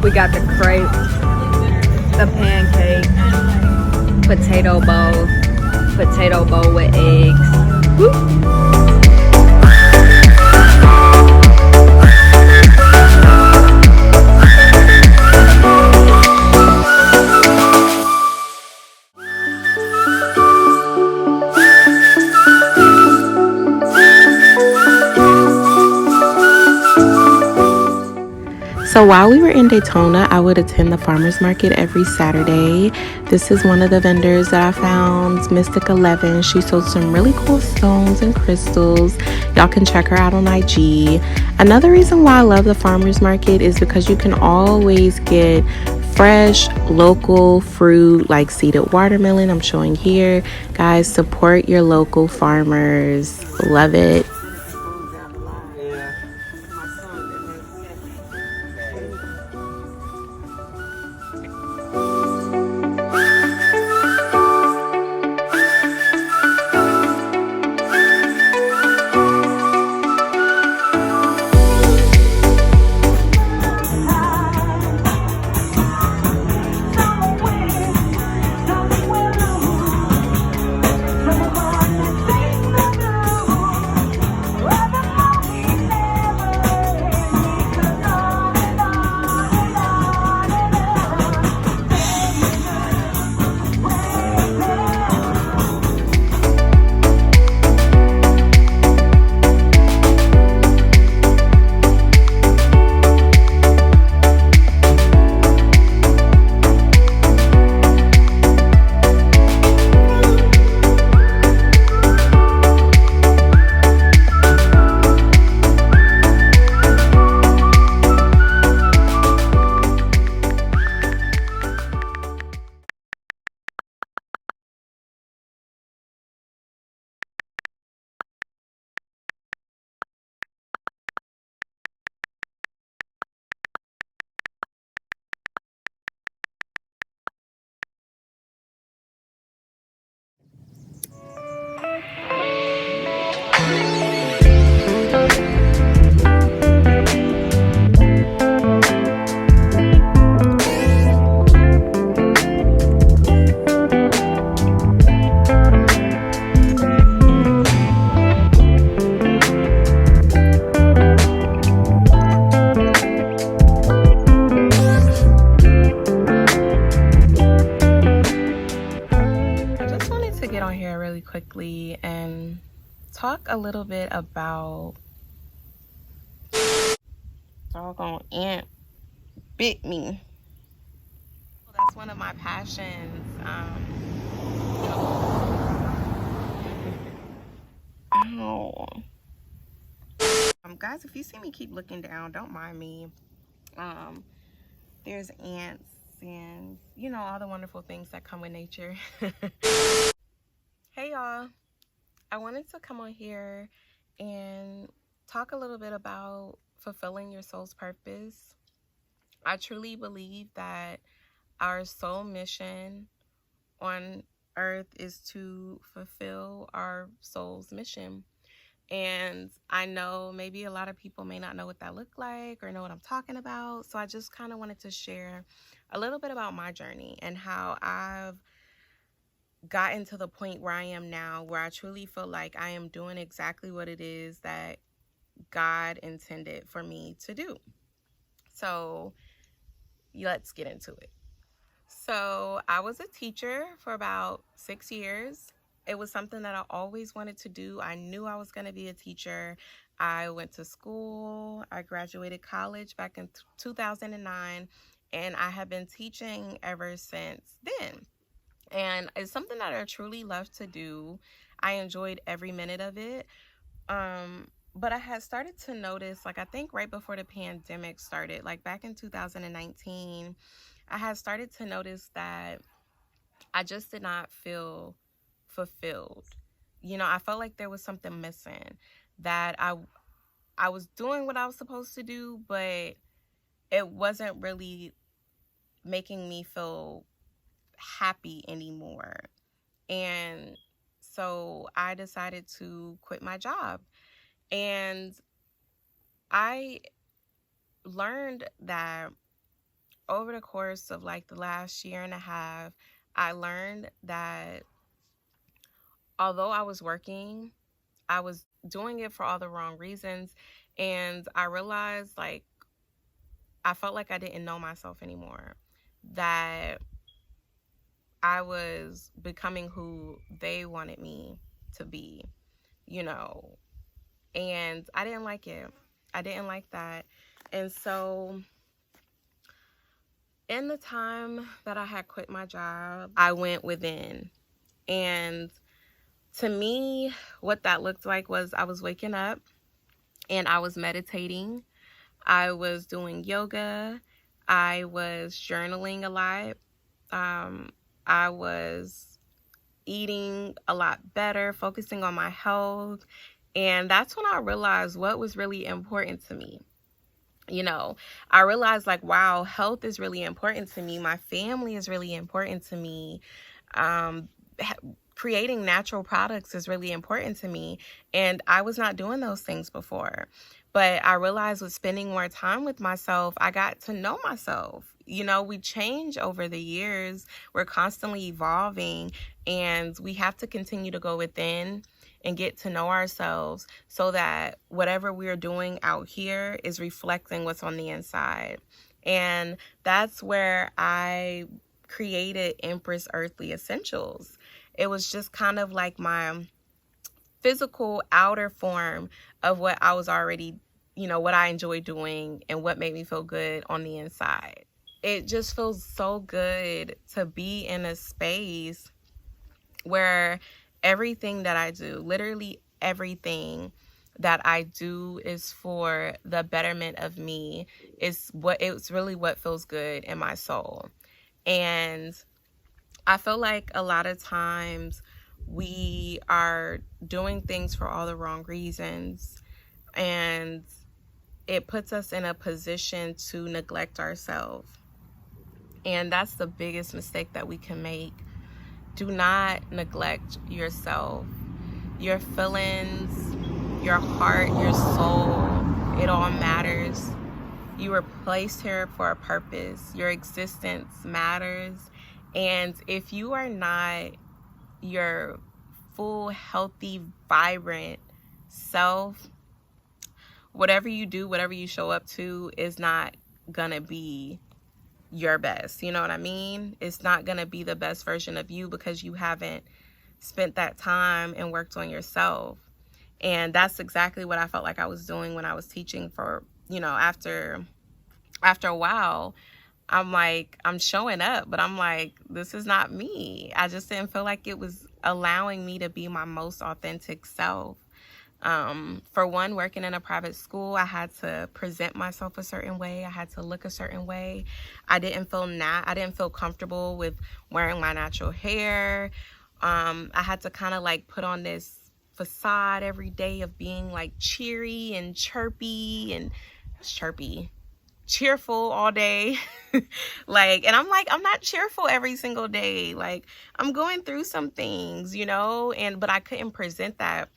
We got the crepe, the pancake, potato bowl with eggs. Woo. So while we were in Daytona, I would attend the farmers market every Saturday. This is one of the vendors that I found, Mystic 11. She sold some really cool stones and crystals. Y'all can check her out on IG. Another reason why I love the farmers market is because you can always get fresh local fruit like seeded watermelon I'm showing here. Guys, support your local farmers. Love it. Quickly and talk a little bit about doggone ant bit me. That's one of my passions. Ow. Guys, if you see me keep looking down, don't mind me. There's ants and you know all the wonderful things that come with nature. Hey y'all, I wanted to come on here and talk a little bit about fulfilling your soul's purpose. I truly believe that our soul mission on earth is to fulfill our soul's mission. And I know maybe a lot of people may not know what that looked like or know what I'm talking about. So I just kind of wanted to share a little bit about my journey and how I've gotten to the point where I am now, where I truly feel like I am doing exactly what it is that God intended for me to do. So let's get into it. So I was a teacher for about 6 years. It was something that I always wanted to do. I knew I was going to be a teacher. I went to school. I graduated college back in 2009, and I have been teaching ever since then. And it's something that I truly love to do. I enjoyed every minute of it. But I had started to notice, like, I think right before the pandemic started, like back in 2019, I had started to notice that I just did not feel fulfilled. You know, I felt like there was something missing, that I was doing what I was supposed to do, but it wasn't really making me feel happy anymore. And so I decided to quit my job. And I learned that over the course of like the last year and a half, I learned that although I was working, I was doing it for all the wrong reasons. And I realized, like, I felt like I didn't know myself anymore, that I was becoming who they wanted me to be, you know, and I didn't like it. I didn't like that. And so in the time that I had quit my job, I went within. And to me, what that looked like was I was waking up and I was meditating. I was doing yoga. I was journaling a lot. I was eating a lot better, focusing on my health. And that's when I realized what was really important to me. You know, I realized, like, wow, health is really important to me. My family is really important to me. Creating natural products is really important to me. And I was not doing those things before. But I realized with spending more time with myself, I got to know myself. You know, we change over the years. We're constantly evolving, and we have to continue to go within and get to know ourselves so that whatever we're doing out here is reflecting what's on the inside. And that's where I created Empress Earthly Essentials. It was just kind of like my physical outer form of what I was already, you know, what I enjoy doing and what made me feel good on the inside. It just feels so good to be in a space where everything that I do, literally everything that I do, is for the betterment of me. It's really what feels good in my soul. And I feel like a lot of times we are doing things for all the wrong reasons, and it puts us in a position to neglect ourselves. And that's the biggest mistake that we can make. Do not neglect yourself. Your feelings, your heart, your soul, it all matters. You were placed here for a purpose. Your existence matters. And if you are not your full, healthy, vibrant self, whatever you do, whatever you show up to is not gonna be your best. You know what I mean? It's not gonna be the best version of you because you haven't spent that time and worked on yourself. And that's exactly what I felt like I was doing when I was teaching. For, you know, after a while, I'm like, I'm showing up, but I'm like, this is not me. I just didn't feel like it was allowing me to be my most authentic self. For one, working in a private school, I had to present myself a certain way. I had to look a certain way. I didn't feel comfortable with wearing my natural hair. I had to kind of like put on this facade every day of being like cheery and cheerful all day. Like, and I'm like, I'm not cheerful every single day. Like, I'm going through some things, you know, but I couldn't present that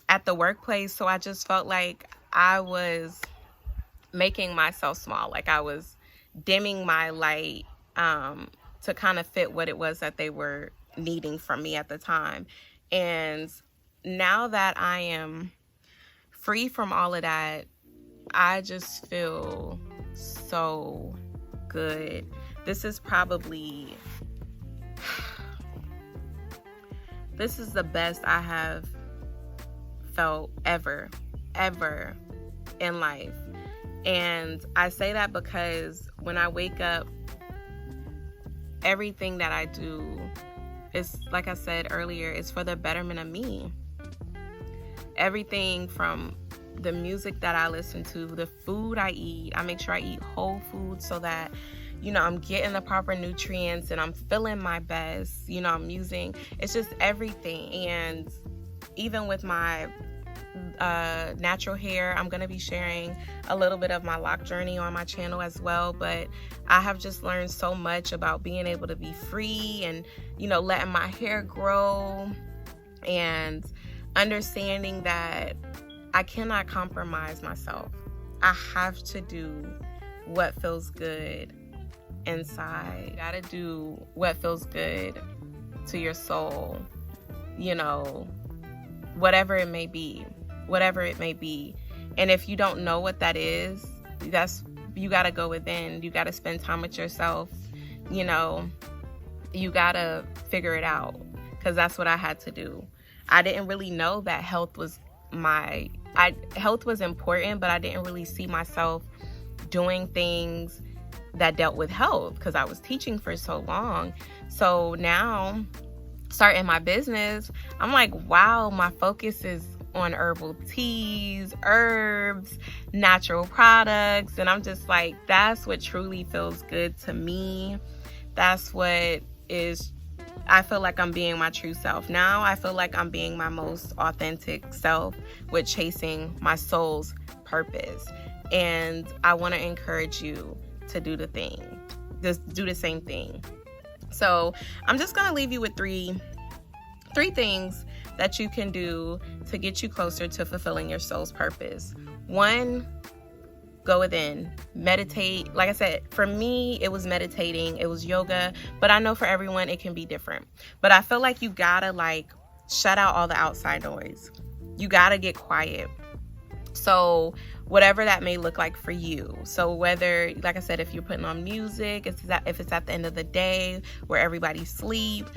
at the workplace. So I just felt like I was making myself small, like I was dimming my light to kind of fit what it was that they were needing from me at the time. And now that I am free from all of that, I just feel so good. This is probably, this is the best I have felt ever in life. And I say that because when I wake up, everything that I do is, like I said earlier, is for the betterment of me. Everything from the music that I listen to, the food I eat, I make sure I eat whole food so that, you know, I'm getting the proper nutrients and I'm feeling my best. You know, I'm using, it's just everything. And even with my natural hair, I'm going to be sharing a little bit of my lock journey on my channel as well. But I have just learned so much about being able to be free and, you know, letting my hair grow and understanding that I cannot compromise myself. I have to do what feels good inside. You gotta do what feels good to your soul, you know, whatever it may be. And if you don't know what that is, you gotta go within. You gotta spend time with yourself. You know, you gotta figure it out, because that's what I had to do. I didn't really know that health was important, but I didn't really see myself doing things that dealt with health because I was teaching for so long. So now, starting my business, I'm like, wow, my focus is on herbal teas, herbs, natural products. And I'm just like, that's what truly feels good to me. That's what is, I feel like I'm being my true self. Now I feel like I'm being my most authentic self with chasing my soul's purpose. And I want to encourage you to do the thing. Just do the same thing. So I'm just going to leave you with three things that you can do to get you closer to fulfilling your soul's purpose. 1, go within, meditate. Like I said, for me, it was meditating, it was yoga, but I know for everyone it can be different. But I feel like you gotta shut out all the outside noise. You gotta get quiet. So whatever that may look like for you. So whether, like I said, if you're putting on music, if it's at the end of the day where everybody sleep,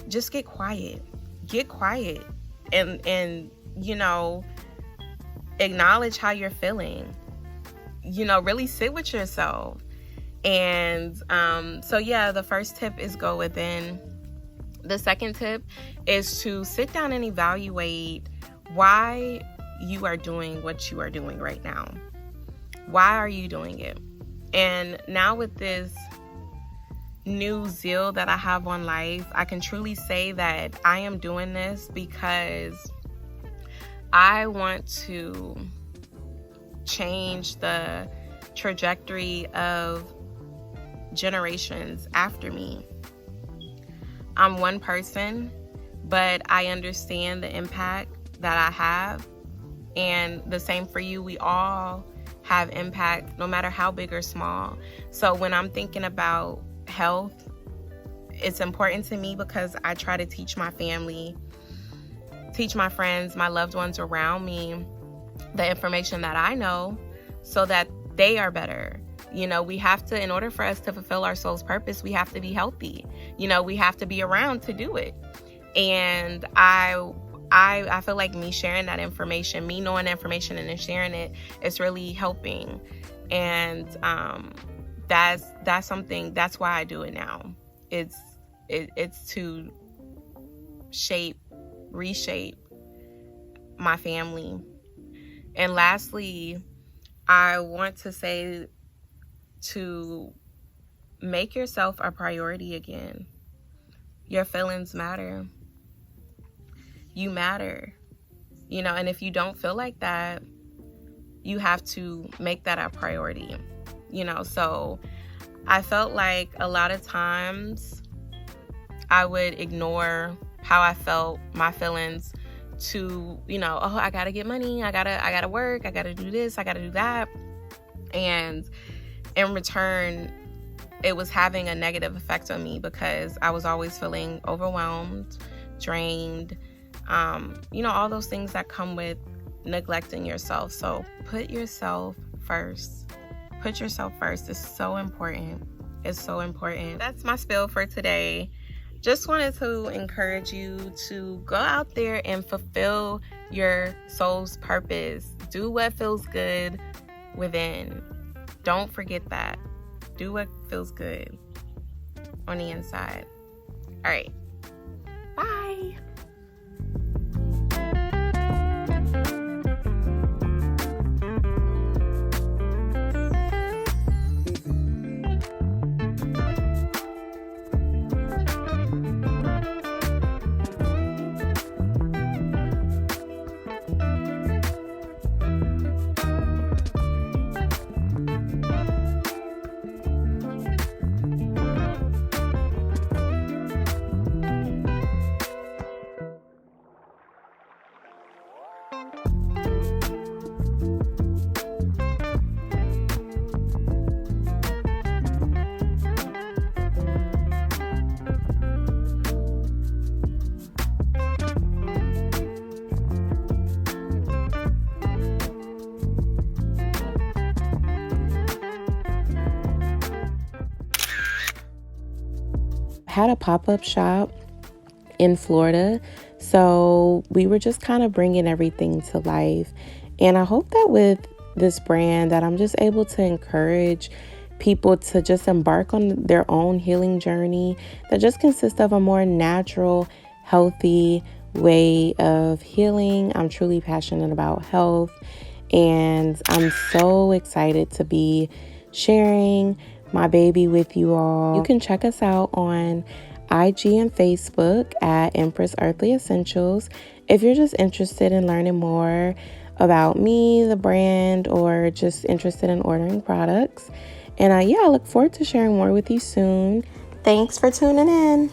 just get quiet. Get quiet and you know, acknowledge how you're feeling. You know, really sit with yourself. And so yeah, the first tip is go within. The second tip is to sit down and evaluate why you are doing what you are doing right now. Why are you doing it? And now with this new zeal that I have on life, I can truly say that I am doing this because I want to change the trajectory of generations after me. I'm one person, but I understand the impact that I have, and the same for you. We all have impact, no matter how big or small. So when I'm thinking about health, it's important to me because I try to teach my family, teach my friends, my loved ones around me the information that I know so that they are better. You know, we have to, in order for us to fulfill our soul's purpose, we have to be healthy. You know, we have to be around to do it. And I feel like me sharing that information, me knowing the information and then sharing it, is really helping. And that's something, that's why I do it now. It's to reshape my family. And lastly, I want to say to make yourself a priority again. Your feelings matter. You matter. You know, and if you don't feel like that, you have to make that a priority. You know, so I felt like a lot of times I would ignore how I felt, my feelings, to, you know, oh, I gotta get money, I gotta work, I gotta do this, I gotta do that. And in return, it was having a negative effect on me because I was always feeling overwhelmed, drained, you know, all those things that come with neglecting yourself. So put yourself first. Put yourself first. It's so important. It's so important. That's my spiel for today. Just wanted to encourage you to go out there and fulfill your soul's purpose. Do what feels good within. Don't forget that. Do what feels good on the inside. All right. Bye. Had a pop-up shop in Florida, so we were just kind of bringing everything to life. And I hope that with this brand that I'm just able to encourage people to just embark on their own healing journey that just consists of a more natural, healthy way of healing. I'm truly passionate about health, and I'm so excited to be sharing my baby with you all. You can check us out on IG and Facebook at Empress Earthly Essentials if you're just interested in learning more about me, the brand, or just interested in ordering products. And I look forward to sharing more with you soon. Thanks for tuning in.